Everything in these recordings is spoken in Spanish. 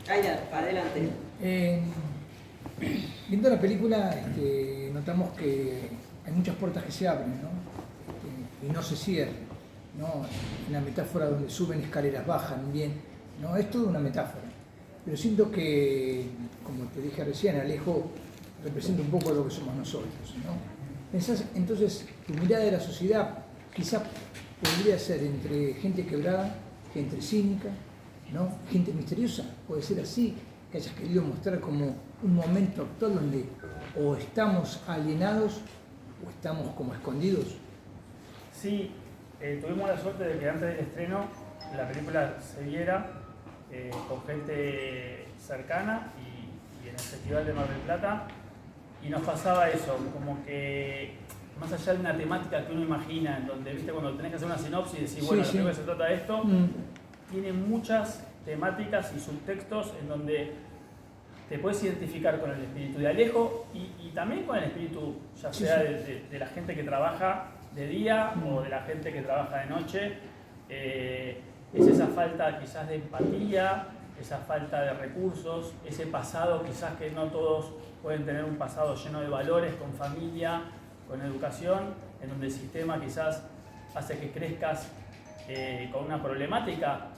Adelante. Viendo la película, notamos que hay muchas puertas que se abren, ¿no? Y no se cierran, ¿no? Una metáfora donde suben escaleras, bajan, bien, ¿no? Es toda una metáfora. Pero siento que, como te dije recién, Alejo representa un poco lo que somos nosotros, ¿no? Pensás, entonces, tu mirada de la sociedad quizás podría ser entre gente quebrada, gente cínica, ¿no? Gente misteriosa, puede ser así, que hayas querido mostrar como un momento actual donde o estamos alienados o estamos como escondidos. Sí, tuvimos la suerte de que antes del estreno la película se viera con gente cercana y en el Festival de Mar del Plata, y nos pasaba eso, como que más allá de una temática que uno imagina, en donde, viste, cuando tenés que hacer una sinopsis y decís, bueno, la película se trata de esto, tiene muchas temáticas y subtextos en donde te puedes identificar con el espíritu de Alejo y también con el espíritu, ya sea de la gente que trabaja de día o de la gente que trabaja de noche. Es esa falta quizás de empatía, esa falta de recursos, ese pasado quizás que no todos pueden tener un pasado lleno de valores, con familia, con educación, en donde el sistema quizás hace que crezcas con una problemática.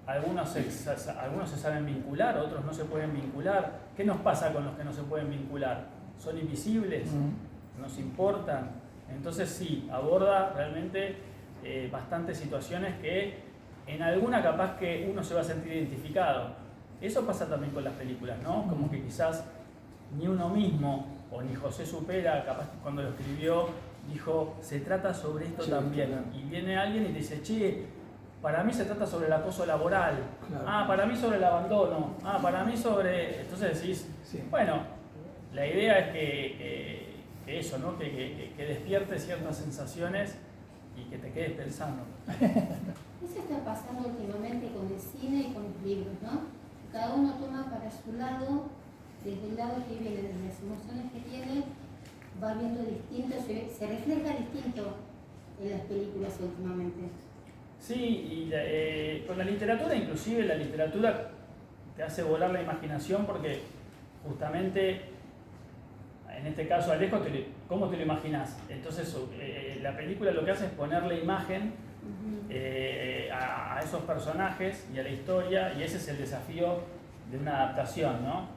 Algunos se saben vincular, otros no se pueden vincular. ¿Qué nos pasa con los que no se pueden vincular? ¿Son invisibles? ¿Nos importan? Entonces sí, aborda realmente bastantes situaciones que en alguna capaz que uno se va a sentir identificado. Eso pasa también con las películas, ¿no? Como que quizás ni uno mismo o ni José Supera, capaz que cuando lo escribió, dijo, se trata sobre esto también. Claro. Y viene alguien y te dice, che, para mí se trata sobre el acoso laboral. Claro. Para mí sobre el abandono. Para mí sobre... Entonces decís, bueno, la idea es que eso, ¿no? Que despierte ciertas sensaciones y que te quedes pensando. Eso está pasando últimamente con el cine y con los libros, ¿no? Cada uno toma para su lado, desde el lado que viene, desde las emociones que tiene, va viendo distinto, se refleja distinto en las películas últimamente. Sí, y con la literatura, inclusive la literatura te hace volar la imaginación porque justamente, en este caso Alejo, ¿cómo te lo imaginas? Entonces la película lo que hace es ponerle imagen a esos personajes y a la historia, y ese es el desafío de una adaptación, ¿no?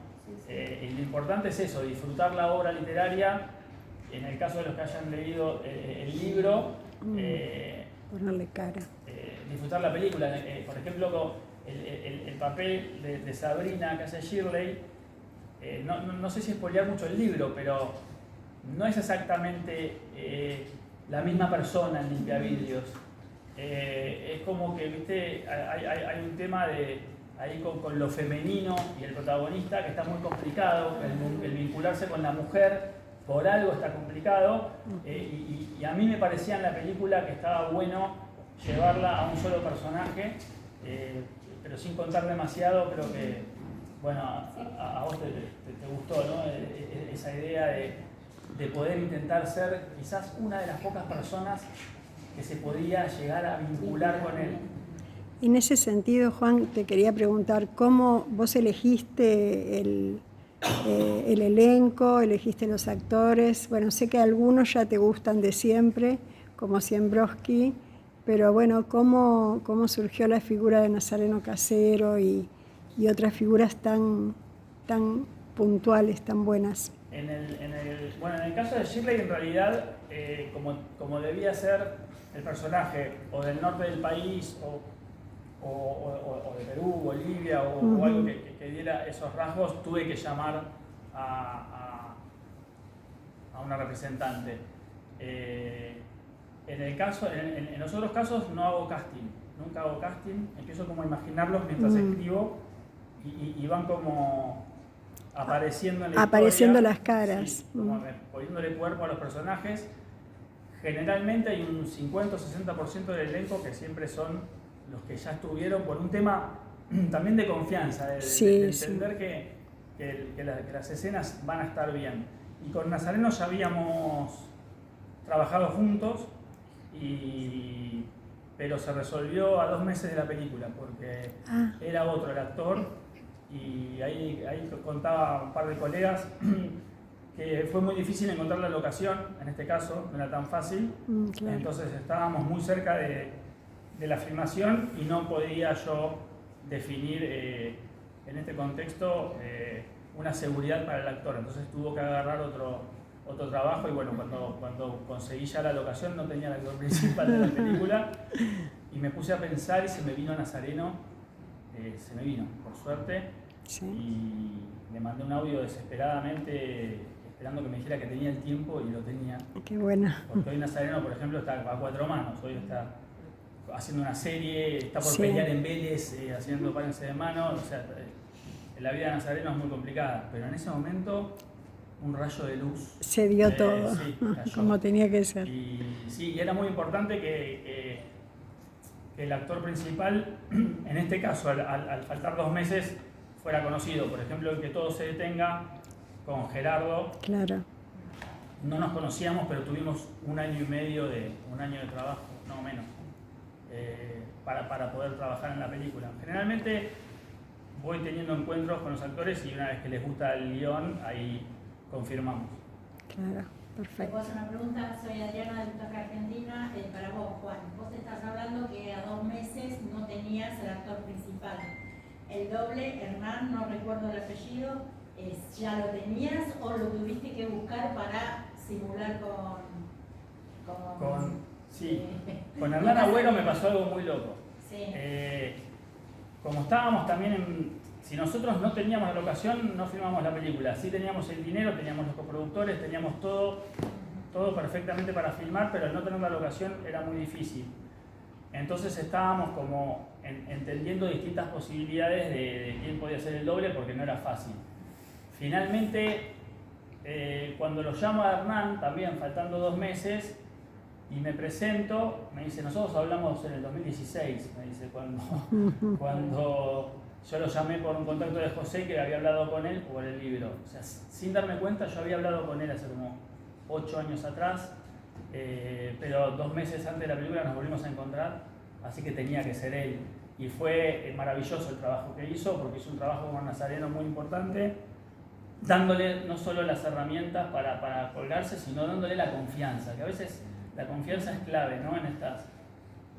Y lo importante es eso, disfrutar la obra literaria, en el caso de los que hayan leído el libro, ponerle cara. Disfrutar la película. Por ejemplo, el papel de Sabrina que hace Shirley, no sé si spoilear mucho el libro, pero no es exactamente la misma persona en Limpiavidrios. Es como que, viste, hay un tema ahí con lo femenino y el protagonista que está muy complicado, el vincularse con la mujer, por algo está complicado, y a mí me parecía en la película que estaba bueno llevarla a un solo personaje, pero sin contar demasiado. Creo que, bueno, a vos te gustó, ¿no? Esa idea de poder intentar ser quizás una de las pocas personas que se podía llegar a vincular con él. En ese sentido, Juan, te quería preguntar, ¿cómo vos elegiste el elenco, elegiste los actores? Bueno, sé que algunos ya te gustan de siempre, como Siembrowski, pero bueno, ¿cómo surgió la figura de Nazareno Casero y otras figuras tan puntuales, tan buenas? En el caso de Shirley, en realidad, como debía ser el personaje o del norte del país o de Perú, Bolivia o algo que diera esos rasgos, tuve que llamar a una representante. En los otros casos no hago casting, nunca hago casting, empiezo como a imaginarlos mientras escribo y van como apareciendo en la apareciendo historia, las caras. Sí, como poniéndole cuerpo a los personajes. Generalmente hay un 50 o 60% del elenco que siempre son los que ya estuvieron, por un tema también de confianza, de entender que las escenas van a estar bien. Y con Nazareno ya habíamos trabajado juntos, pero se resolvió a 2 meses de la película, porque era otro el actor, y ahí contaba un par de colegas que fue muy difícil encontrar la locación, en este caso, no era tan fácil. Claro. Entonces estábamos muy cerca de la filmación y no podía yo definir en este contexto una seguridad para el actor. Entonces tuvo que agarrar otro trabajo y bueno, cuando conseguí ya la locación no tenía el actor principal de la película y me puse a pensar y se me vino Nazareno, por suerte, Sí. y le mandé un audio desesperadamente esperando que me dijera que tenía el tiempo y lo tenía. Qué bueno. Porque hoy Nazareno, por ejemplo, está a 4 manos, hoy está haciendo una serie, está por Sí. pelear en Vélez, haciendo párense de mano, o sea, la vida de Nazareno es muy complicada, pero en ese momento un rayo de luz. Se dio todo, Sí, cayó. como tenía que ser. Y era muy importante que el actor principal, en este caso, al faltar 2 meses, fuera conocido. Por ejemplo, en Que todo se detenga, con Gerardo, Claro. no nos conocíamos, pero tuvimos 1 año y medio de trabajo, no menos, para poder trabajar en la película. Generalmente voy teniendo encuentros con los actores y una vez que les gusta el guión, ahí confirmamos. Claro, Te perfecto. puedo hacer una pregunta, soy Adriana de Butaca Argentina. Para vos, Juan, vos estás hablando que a 2 meses no tenías el actor principal. El doble, Hernán, no recuerdo el apellido, ¿ya lo tenías o lo tuviste que buscar para simular Sí, con Hernán Agüero me pasó algo muy loco. Sí. Como estábamos también si nosotros no teníamos la locación, no filmamos la película. Sí teníamos el dinero, teníamos los coproductores, teníamos todo perfectamente para filmar, pero al no tener la locación era muy difícil. Entonces estábamos como entendiendo distintas posibilidades de quién podía ser el doble porque no era fácil. Finalmente, cuando lo llamo a Hernán, también faltando 2 meses, y me presento, me dice, nosotros hablamos en el 2016, me dice, cuando yo lo llamé por un contacto de José que había hablado con él por el libro. O sea, sin darme cuenta, yo había hablado con él hace como 8 años atrás, pero 2 meses antes de la película nos volvimos a encontrar, así que tenía que ser él. Y fue maravilloso el trabajo que hizo, porque hizo un trabajo con Nazareno muy importante, dándole no solo las herramientas para colgarse, sino dándole la confianza, que a veces la confianza es clave, ¿no?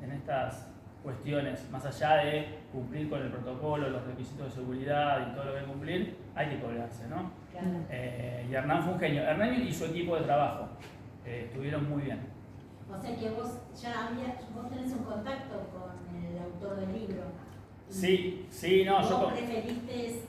en estas cuestiones, más allá de cumplir con el protocolo, los requisitos de seguridad y todo lo que hay que cumplir, hay que colgarse, ¿no? Claro. Y Hernán fue un genio. Hernán y su equipo de trabajo estuvieron muy bien. O sea que vos tenés un contacto con el autor del libro. Sí, no, ¿Vos preferiste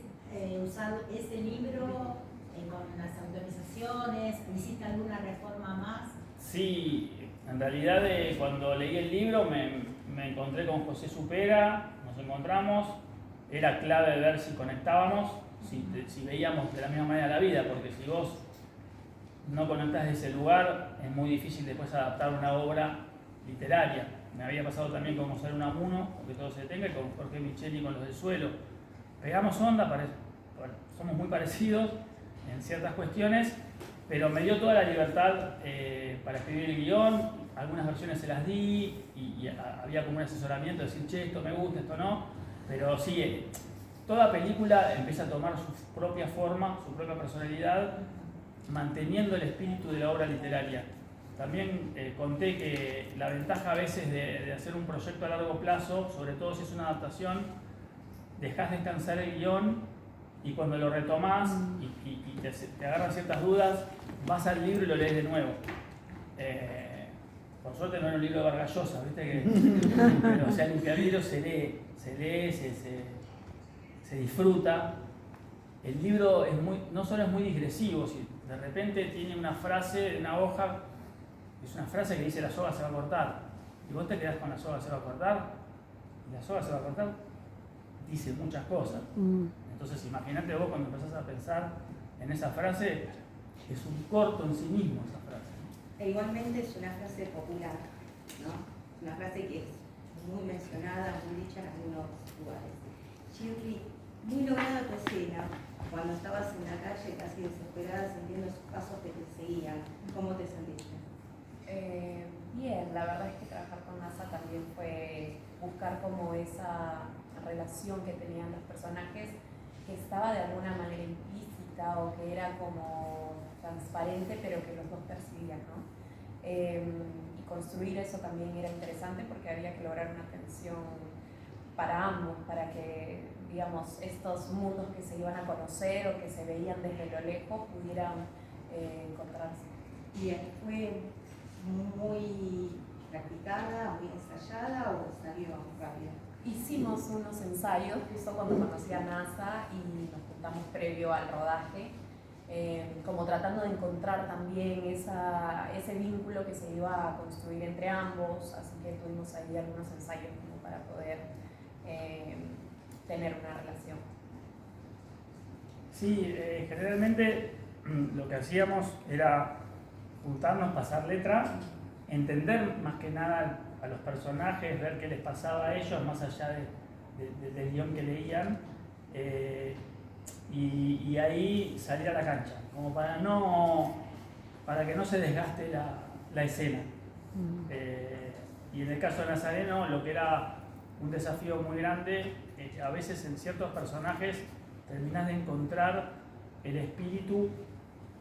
usar ese libro con las autorizaciones? ¿Hiciste alguna reforma más? Sí, en realidad cuando leí el libro me encontré con José Supera, nos encontramos, era clave ver si conectábamos, si veíamos de la misma manera la vida, porque si vos no conectás de ese lugar, es muy difícil después adaptar una obra literaria. Me había pasado también con Mozart Unamuno, Que todo se detenga, y con Jorge Micheli con Los del Suelo. Pegamos onda, somos muy parecidos en ciertas cuestiones, pero me dio toda la libertad para escribir el guión. Algunas versiones se las di y había como un asesoramiento de decir, che, esto me gusta, esto no. Pero sí, toda película empieza a tomar su propia forma, su propia personalidad, manteniendo el espíritu de la obra literaria. También conté que la ventaja a veces de hacer un proyecto a largo plazo, sobre todo si es una adaptación, dejás descansar el guión y cuando lo retomás y te agarran ciertas dudas, vas al libro y lo lees de nuevo. Por suerte no era un libro de Vargas Llosa, ¿viste? Pero o sea, el limpiavidrio se lee, se disfruta. El libro no solo es muy digresivo, si de repente tiene una frase de una hoja, es una frase que dice la soga se va a cortar, y vos te quedás con la soga se va a cortar, y la soga se va a cortar, dice muchas cosas. Entonces imagínate vos cuando empezás a pensar en esa frase, es un corto en sí mismo esa frase. E igualmente es una frase popular, ¿no? Una frase que es muy mencionada, muy dicha en algunos lugares. Shirley, muy lograda tu escena, cuando estabas en la calle casi desesperada sintiendo esos pasos que te seguían. ¿Cómo te sentiste? Bien, la verdad es que trabajar con NASA también fue buscar como esa relación que tenían los personajes, que estaba de alguna manera implícita o que era como transparente, pero que los dos percibían, ¿no? Y construir eso también era interesante porque había que lograr una tensión para ambos, para que, digamos, estos mundos que se iban a conocer o que se veían desde lo lejos pudieran encontrarse. ¿Y fue muy practicada, muy ensayada o salió rápido? Hicimos unos ensayos, justo cuando conocí a NASA, y nos juntamos previo al rodaje, como tratando de encontrar también ese vínculo que se iba a construir entre ambos, así que tuvimos ahí algunos ensayos como para poder tener una relación. Sí, generalmente lo que hacíamos era juntarnos, pasar letra, entender más que nada a los personajes, ver qué les pasaba a ellos, más allá del guión que leían, y ahí salir a la cancha, como para que no se desgaste la escena. Y en el caso de Nazareno, lo que era un desafío muy grande, a veces en ciertos personajes terminás de encontrar el espíritu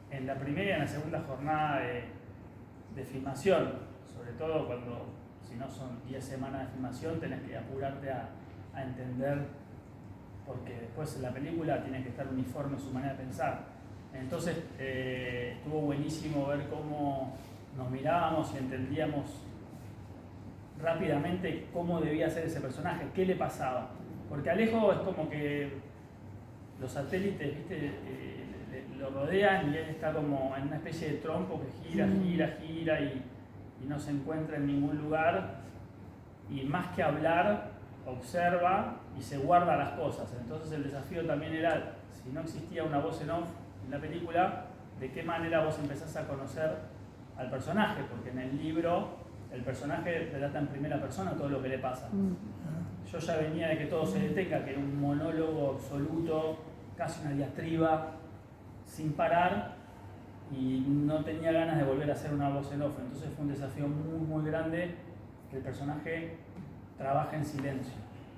en la primera y en la segunda jornada de filmación, sobre todo cuando, si no son 10 semanas de filmación, tenés que apurarte a entender, porque después en la película tiene que estar uniforme su manera de pensar. Entonces estuvo buenísimo ver cómo nos mirábamos y entendíamos rápidamente cómo debía ser ese personaje, qué le pasaba. Porque Alejo es como que los satélites, ¿viste? Lo rodean y él está como en una especie de trompo que gira y no se encuentra en ningún lugar, y más que hablar, observa y se guarda las cosas. Entonces el desafío también era, si no existía una voz en off en la película, de qué manera vos empezás a conocer al personaje, porque en el libro el personaje relata en primera persona todo lo que le pasa. Yo ya venía de que todo se detenga, que era un monólogo absoluto, casi una diatriba, sin parar, y no tenía ganas de volver a hacer una voz en off. Entonces fue un desafío muy, muy grande que el personaje trabaje en silencio.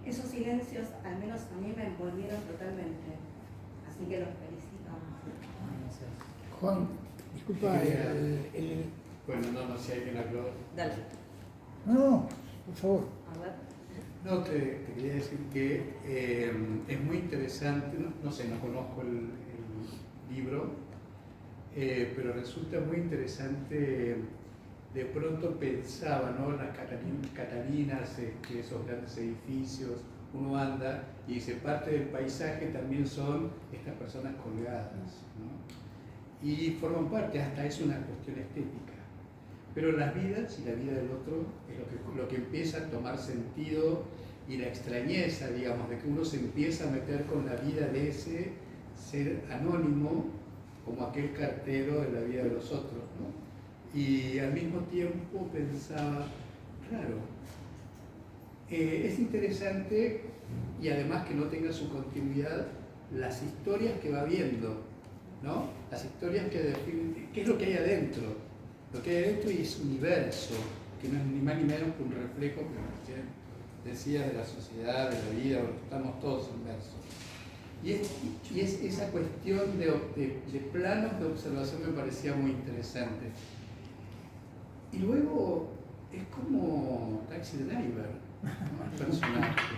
Esos silencios, al menos a mí, me envolvieron totalmente. Así que los felicito. Juan, disculpa, Bueno, no sé si alguien habló. Dale. No, por favor. A ver. No, te quería decir que es muy interesante, no sé, no conozco el libro, pero resulta muy interesante. De pronto pensaba, ¿no? Las Catalinas, esos grandes edificios, uno anda y dice, parte del paisaje también son estas personas colgadas, ¿no? Y forman parte, hasta es una cuestión estética. Pero las vidas y la vida del otro es lo que empieza a tomar sentido, y la extrañeza, digamos, de que uno se empieza a meter con la vida de ese ser anónimo, como aquel cartero de la vida de los otros, ¿no? Y al mismo tiempo pensaba, claro, es interesante, y además que no tenga su continuidad, las historias que va viendo, ¿no? Las historias que definen qué es lo que hay adentro. Lo que hay adentro y ese universo, que no es ni más ni menos que un reflejo, que decía, de la sociedad, de la vida, porque estamos todos inmersos. Y esa cuestión de planos de observación me parecía muy interesante. Y luego es como Taxi Driver, ¿no? El personaje,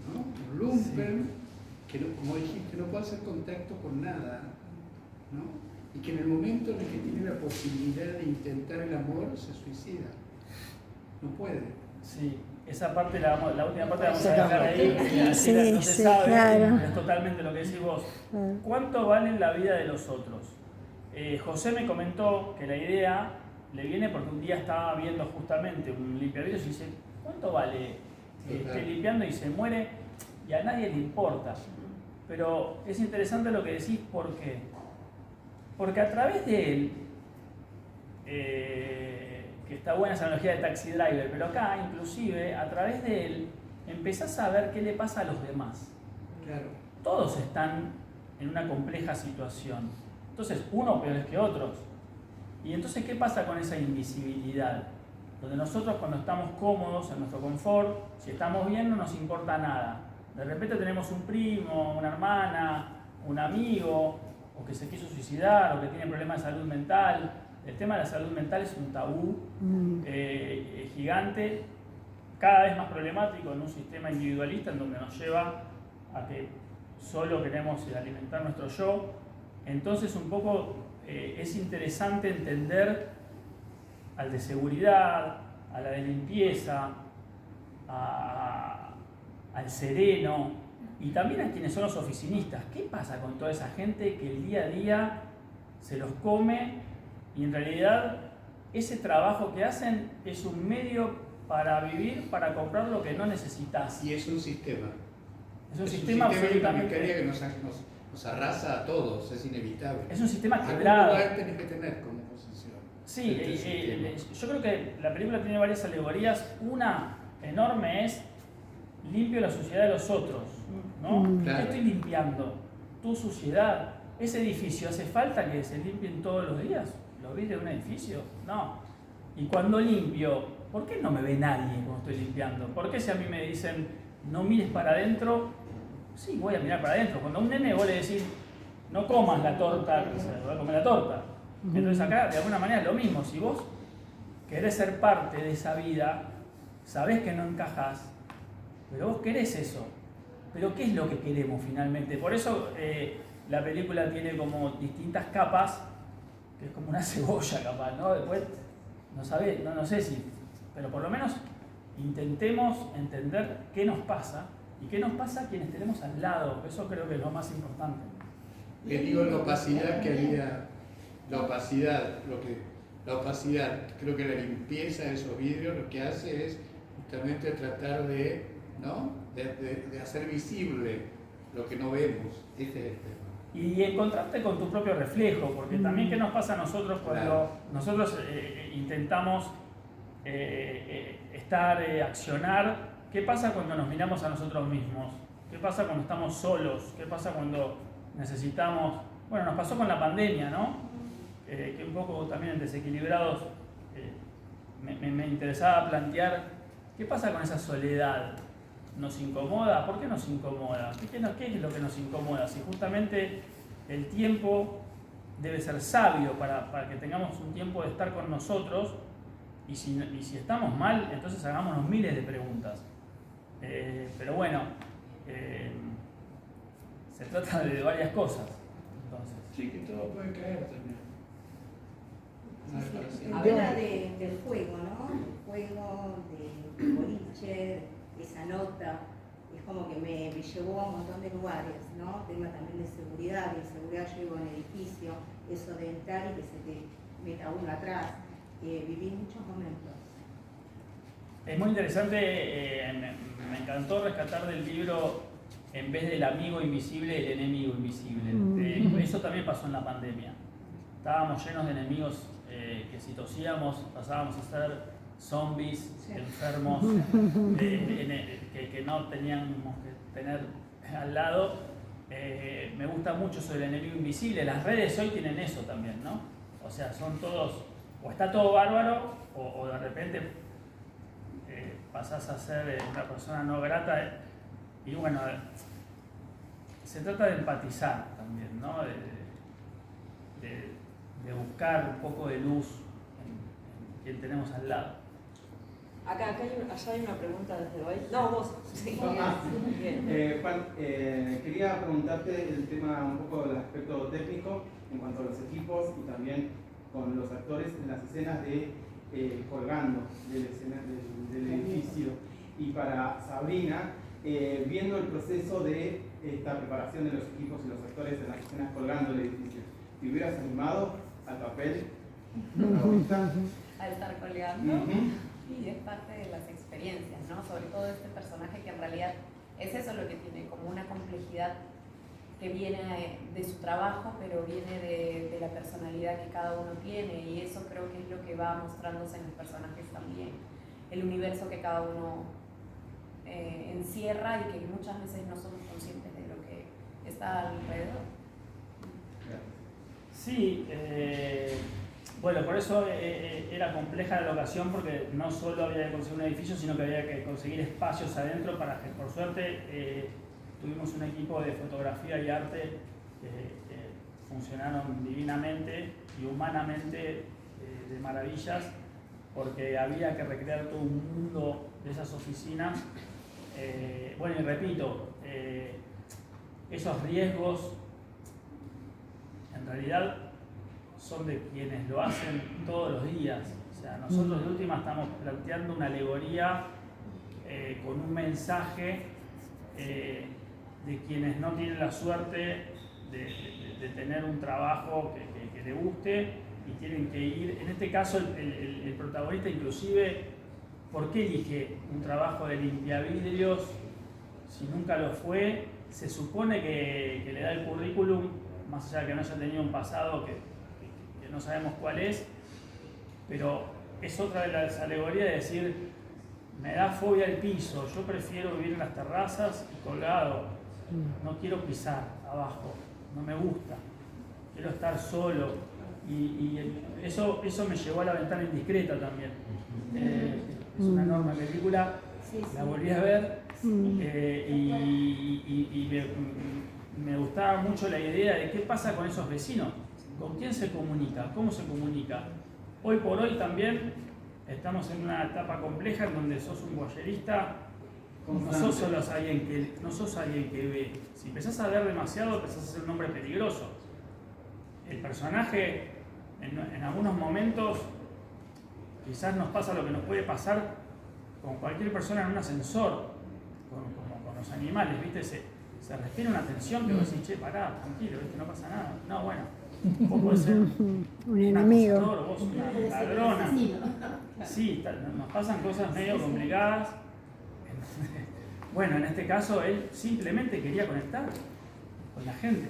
¿no? Un lumpen, que no, como dijiste, no puede hacer contacto con nada, ¿no? Y que en el momento en el que tiene la posibilidad de intentar el amor, se suicida. No puede. Sí, esa parte, la última parte la vamos a dejar ahí. Sí, no se sí, sabe, claro. es totalmente lo que decís vos. ¿Cuánto vale la vida de los otros? José me comentó que la idea le viene porque un día estaba viendo justamente un limpiavidrios y dice, ¿cuánto vale que esté limpiando y se muere? Y a nadie le importa. Pero es interesante lo que decís, ¿por qué? Porque a través de él, que está buena esa analogía de Taxi Driver, pero acá inclusive a través de él empezás a ver qué le pasa a los demás. Claro. Todos están en una compleja situación. Entonces, uno peores que otros. Y entonces, ¿qué pasa con esa invisibilidad? Donde nosotros, cuando estamos cómodos en nuestro confort, si estamos bien, no nos importa nada. De repente tenemos un primo, una hermana, un amigo, o que se quiso suicidar, o que tiene problemas de salud mental. El tema de la salud mental es un tabú gigante, cada vez más problemático en un sistema individualista en donde nos lleva a que solo queremos alimentar nuestro yo. Entonces un poco es interesante entender al de seguridad, a la de limpieza, al sereno y también a quienes son los oficinistas. ¿Qué pasa con toda esa gente que el día a día se los come y en realidad ese trabajo que hacen es un medio para vivir, para comprar lo que no necesitas? Y es un sistema. Es un y sistema una absolutamente... miseria que nos arrasa a todos, es inevitable. Es un sistema Algún quebrado. lugar tenés que tener como posición. Sí, yo creo que la película tiene varias alegorías. Una enorme es limpio la suciedad de los otros, ¿no? Claro. ¿Qué estoy limpiando? Tu suciedad. ¿Ese edificio hace falta que se limpien todos los días? ¿Lo vi de un edificio? No. Y cuando limpio, ¿por qué no me ve nadie cuando estoy limpiando? ¿Por qué si a mí me dicen no mires para adentro? Sí, voy a mirar para adentro. Cuando a un nene vos le decís no comas la torta, se va a comer la torta. Entonces acá de alguna manera es lo mismo. Si vos querés ser parte de esa vida, sabés que no encajás, pero vos querés eso. Pero ¿qué es lo que queremos finalmente? Por eso la película tiene como distintas capas, que es como una cebolla capaz, ¿no? Después no sé si, pero por lo menos intentemos entender qué nos pasa y qué nos pasa a quienes tenemos al lado. Eso creo que es lo más importante. Les digo la opacidad que había, la opacidad, creo que la limpieza de esos vidrios lo que hace es justamente tratar de, ¿no? de hacer visible lo que no vemos. Este es el tema. Y encontrarte con tu propio reflejo, porque también qué nos pasa a nosotros cuando nosotros intentamos accionar. ¿Qué pasa cuando nos miramos a nosotros mismos? ¿Qué pasa cuando estamos solos? ¿Qué pasa cuando necesitamos? Bueno, nos pasó con la pandemia, ¿no? Que un poco también en Desequilibrados me interesaba plantear qué pasa con esa soledad. ¿Nos incomoda? ¿Por qué nos incomoda? ¿Qué es lo que nos incomoda? Si justamente el tiempo debe ser sabio para que tengamos un tiempo de estar con nosotros y si estamos mal, entonces hagámonos miles de preguntas. Pero bueno, se trata de varias cosas. Entonces. Sí, que todo puede caer también. Habla del juego, ¿no? El juego, del boliche, esa nota, es como que me llevó a un montón de lugares, ¿no? Tema también de seguridad, yo vivo en edificio, eso de entrar y que se te meta uno atrás, viví muchos momentos. Es muy interesante, me encantó rescatar del libro, en vez del amigo invisible, el enemigo invisible. Eso también pasó en la pandemia. Estábamos llenos de enemigos que si tosíamos pasábamos a ser zombies, enfermos, que no teníamos que tener al lado. Me gusta mucho eso del enemigo invisible. Las redes hoy tienen eso también, ¿no? O sea, son todos, o está todo bárbaro, o de repente pasás a ser una persona no grata. Y bueno, se trata de empatizar también, ¿no? De buscar un poco de luz en quien tenemos al lado. Allá hay una pregunta desde hoy. No, vos. Sí. Bien. Juan, quería preguntarte el tema un poco del aspecto técnico en cuanto a los equipos y también con los actores en las escenas de colgando del edificio. Y para Sabrina, viendo el proceso de esta preparación de los equipos y los actores en las escenas colgando del edificio, ¿te hubieras animado al papel protagonista? Al estar colgando. Sí, es parte de las experiencias, ¿no? Sobre todo este personaje que en realidad es eso lo que tiene, como una complejidad que viene de su trabajo, pero viene de la personalidad que cada uno tiene, y eso creo que es lo que va mostrándose en los personajes también. El universo que cada uno encierra y que muchas veces no somos conscientes de lo que está alrededor. Sí, bueno, por eso era compleja la locación, porque no solo había que conseguir un edificio, sino que había que conseguir espacios adentro para que, por suerte, tuvimos un equipo de fotografía y arte que funcionaron divinamente y humanamente de maravillas, porque había que recrear todo un mundo de esas oficinas. Bueno, y repito, esos riesgos en realidad son de quienes lo hacen todos los días. O sea, nosotros de última estamos planteando una alegoría con un mensaje de quienes no tienen la suerte de tener un trabajo que le guste y tienen que ir. En este caso, el protagonista inclusive, ¿por qué elige un trabajo de limpiavidrios si nunca lo fue? Se supone que le da el currículum, más allá de que no haya tenido un pasado que no sabemos cuál es, pero es otra de las alegorías de decir, me da fobia el piso, yo prefiero vivir en las terrazas y colgado, no quiero pisar abajo, no me gusta, quiero estar solo, y eso me llevó a La ventana indiscreta también. Es una enorme película, la volví a ver y me gustaba mucho la idea de qué pasa con esos vecinos, con quién se comunica, cómo se comunica. Hoy por hoy también estamos en una etapa compleja en donde sos un voyerista, no sos solo alguien que ve. Si empezás a ver demasiado, empezás a ser un hombre peligroso. El personaje, en algunos momentos, quizás nos pasa lo que nos puede pasar con cualquier persona en un ascensor, como con los animales, ¿viste? Se respira una tensión que vos decís, che, pará, tranquilo, ¿viste? No pasa nada. No, bueno, vos podés ser un enemigo, vos una ladrona. Sí, nos pasan cosas medio complicadas. Bueno, en este caso él simplemente quería conectar con la gente.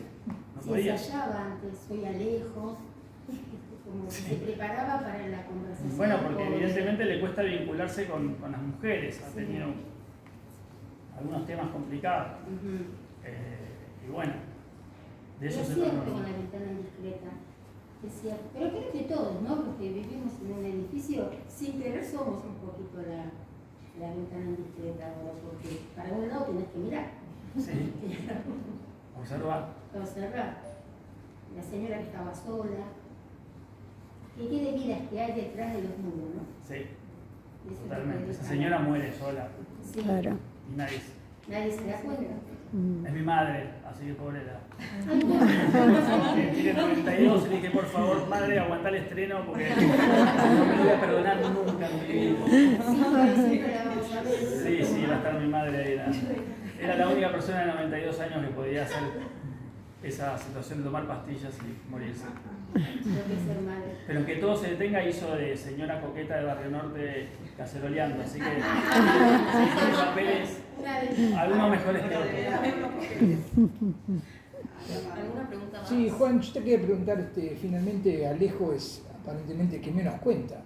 No podía. Ensayaba antes, hoy lejos, como que se preparaba para la conversación. Bueno, porque evidentemente le cuesta vincularse con las mujeres, ha tenido algunos temas complicados. Y bueno, de eso se trata. Es cierto con La ventana indiscreta, es cierto. Pero creo que todos, ¿no? Porque vivimos en un edificio, sin querer somos un poquito la ventana indiscreta, ¿no? Porque para un lado tenés que mirar. Sí. Observar. La señora que estaba sola. ¿Qué de vidas que hay detrás de los muros, no? Sí, totalmente. Esa señora muere sola. Sí. Claro. Y nadie se da cuenta. Es mi madre, así que pobre Ay, no. tiene 92 y le dije, por favor, madre, aguantá el estreno porque no me lo voy a perdonar nunca en mi vida. Sí, va a estar mi madre ahí. Era la única persona de 92 años que podía hacer esa situación de tomar pastillas y morirse. Pero que todo se detenga hizo de señora coqueta de Barrio Norte caceroleando, así que tiene papeles algunos mejores que otros. ¿Alguna pregunta más? Sí, Juan, yo te quería preguntar, finalmente Alejo es aparentemente el que menos cuenta,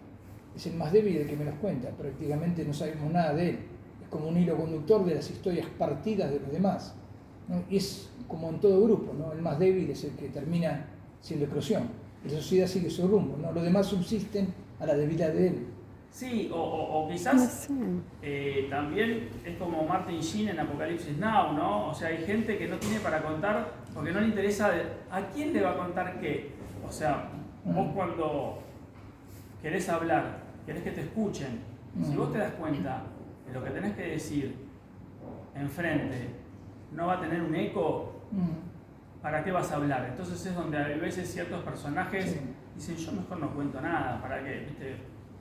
es el más débil el que menos cuenta, prácticamente no sabemos nada de él, es como un hilo conductor de las historias partidas de los demás, ¿no? Y es como en todo grupo, ¿no? El más débil es el que termina siendo eclosión, la sociedad sigue su rumbo, ¿no? Los demás subsisten a la debilidad de él. Sí, o quizás también es como Martin Sheen en Apocalipsis Now, ¿no? O sea, hay gente que no tiene para contar porque no le interesa a quién le va a contar qué. O sea, vos cuando querés hablar, querés que te escuchen, si vos te das cuenta de lo que tenés que decir enfrente no va a tener un eco, ¿para qué vas a hablar? Entonces es donde a veces ciertos personajes dicen, yo mejor no cuento nada, ¿para qué? ¿Viste?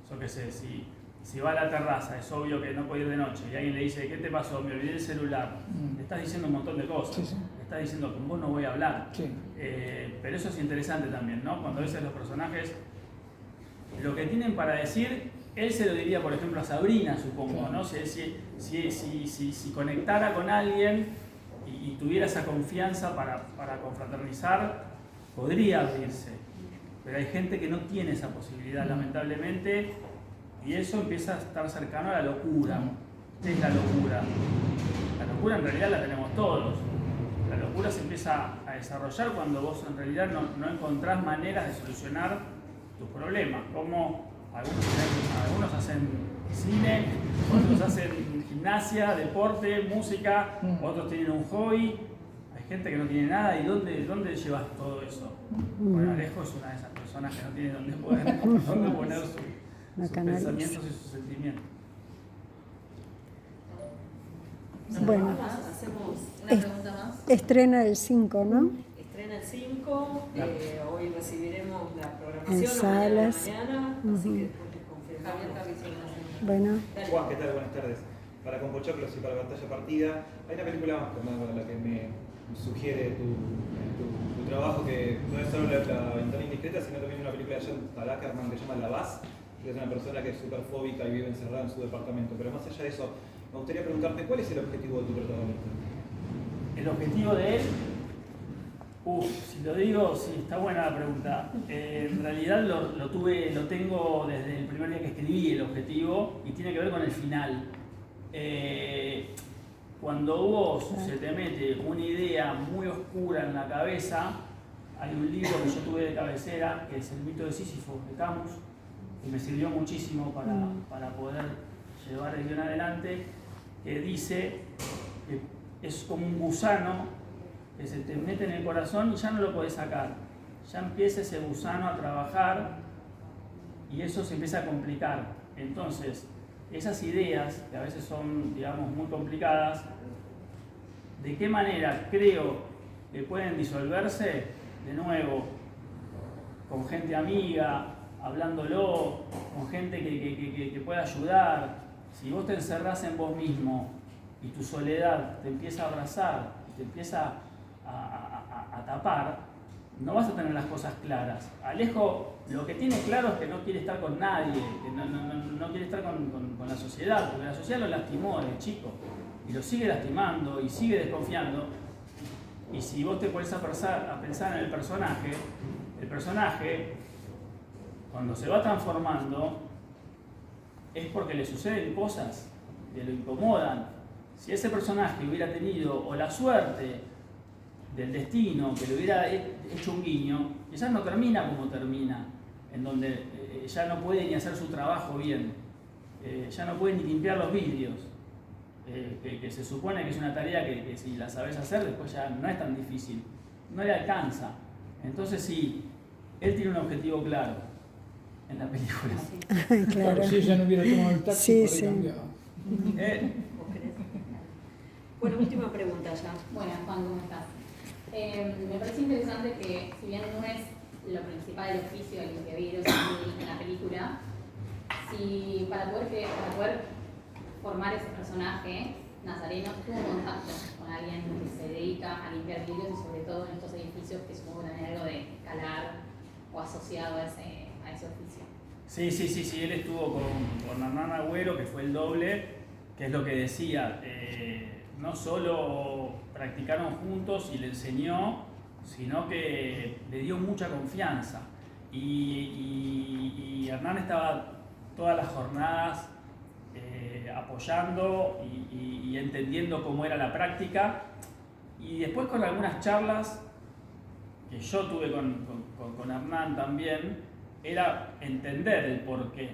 Yo qué sé, si va a la terraza, es obvio que no puede ir de noche y alguien le dice, ¿qué te pasó? Me olvidé el celular. Le estás diciendo un montón de cosas. Le estás diciendo, con vos no voy a hablar. Pero eso es interesante también, ¿no? Cuando a veces los personajes, lo que tienen para decir, él se lo diría, por ejemplo, a Sabrina, supongo, ¿no? Si conectara con alguien y tuviera esa confianza para confraternizar, podría abrirse. Pero hay gente que no tiene esa posibilidad, lamentablemente, y eso empieza a estar cercano a la locura. ¿Qué es la locura? La locura en realidad la tenemos todos. La locura se empieza a desarrollar cuando vos en realidad no encontrás maneras de solucionar tus problemas. Como algunos hacen cine, otros hacen gimnasia, deporte, música, otros tienen un hobby. Hay gente que no tiene nada, ¿y dónde llevas todo eso? Bueno, Alejo es una de esas personas que no tiene dónde poner sus pensamientos y sus sentimientos. Bueno, Hacemos Una pregunta más. estrena el 5, ¿no? estrena el 5, hoy recibiremos la programación En salas. mañana, así que después les confirmamos. Bueno, Juan, ¿qué tal? Buenas tardes. Para Compochoclos y para Pantalla Partida, hay una película más con la que me sugiere tu trabajo, que no es solo la ventana indiscreta, sino también una película de John Ackerman que se llama La Vaz, que es una persona que es súper fóbica y vive encerrada en su departamento. Pero más allá de eso, me gustaría preguntarte, ¿cuál es el objetivo de tu protagonista? El objetivo de él, si lo digo, sí, está buena la pregunta. En realidad lo tengo desde el primer día que escribí el objetivo y tiene que ver con el final. Cuando vos se te mete una idea muy oscura en la cabeza, hay un libro que yo tuve de cabecera, que es El mito de Sísifo, de Camus, que me sirvió muchísimo para poder llevar el guión adelante, que dice que es como un gusano que se te mete en el corazón y ya no lo podés sacar. Ya empieza ese gusano a trabajar y eso se empieza a complicar. Entonces, esas ideas, que a veces son, digamos, muy complicadas, ¿de qué manera creo que pueden disolverse? De nuevo, con gente amiga, hablándolo, con gente que pueda ayudar. Si vos te encerrás en vos mismo y tu soledad te empieza a abrazar, te empieza a tapar, no vas a tener las cosas claras. Alejo lo que tiene claro es que no quiere estar con nadie, que no quiere estar con la sociedad, porque la sociedad lo lastimó de chico y lo sigue lastimando y sigue desconfiando. Y si vos te pones a pensar en el personaje, cuando se va transformando, es porque le suceden cosas que lo incomodan. Si ese personaje hubiera tenido o la suerte del destino, que le hubiera hecho un guiño, quizás no termina como termina, en donde ya no puede ni hacer su trabajo bien, ya no puede ni limpiar los vidrios, que se supone que es una tarea que si la sabes hacer después ya no es tan difícil, no le alcanza. Entonces sí, él tiene un objetivo claro en la película. Claro, si ella no hubiera tomado el taxi, Sí, podría sí. cambiar. Bueno, última pregunta ya. Buenas, Juan, ¿cómo estás? Me parece interesante que, si bien no es lo principal del oficio de lo que vi en la película, si para poder formar ese personaje, Nazareno tuvo un contacto con alguien que se dedica a limpiar vidrios y sobre todo en estos edificios que supongo que tienen algo de calar o asociado a ese oficio. Sí, él estuvo con Hernán Agüero, que fue el doble, que es lo que decía, no solo practicaron juntos y le enseñó, sino que le dio mucha confianza. Y Hernán estaba todas las jornadas apoyando y entendiendo cómo era la práctica. Y después con algunas charlas que yo tuve con Hernán también, era entender el porqué.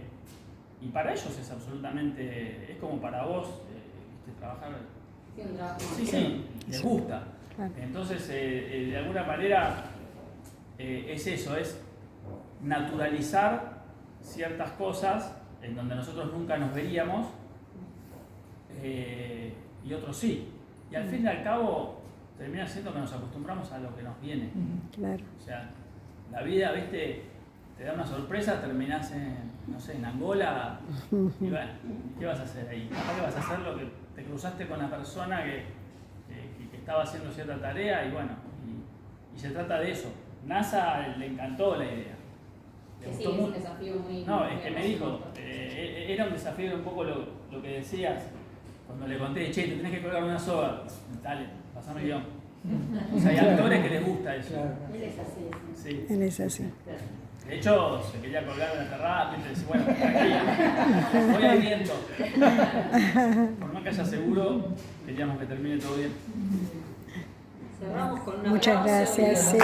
Y para ellos es absolutamente, es como para vos, trabajar. Sí, un trabajo. Sí, les gusta. Entonces, de alguna manera, es eso, es naturalizar ciertas cosas en donde nosotros nunca nos veríamos y otros sí. Y al fin y al cabo, termina siendo que nos acostumbramos a lo que nos viene. Claro. O sea, la vida, viste, te da una sorpresa, terminás en Angola y bueno, ¿qué vas a hacer ahí? ¿Qué vas a hacer? Lo que te cruzaste con la persona que estaba haciendo cierta tarea y bueno, y se trata de eso. NASA le encantó la idea. Le Sí, gustó es mucho. un desafío muy... No, es que me dijo, era un desafío un poco lo que decías cuando le conté, che, te tenés que colgar una soga. Dale, pasame el guión. O sea, hay actores que les gusta eso. Él es así. Sí. Él es así. De hecho, se quería colgar una terraza, y decía, bueno, tranquilo, voy al viento. Por más que haya seguro, queríamos que termine todo bien. Cerramos con una Muchas aplauso y gracias. Sí.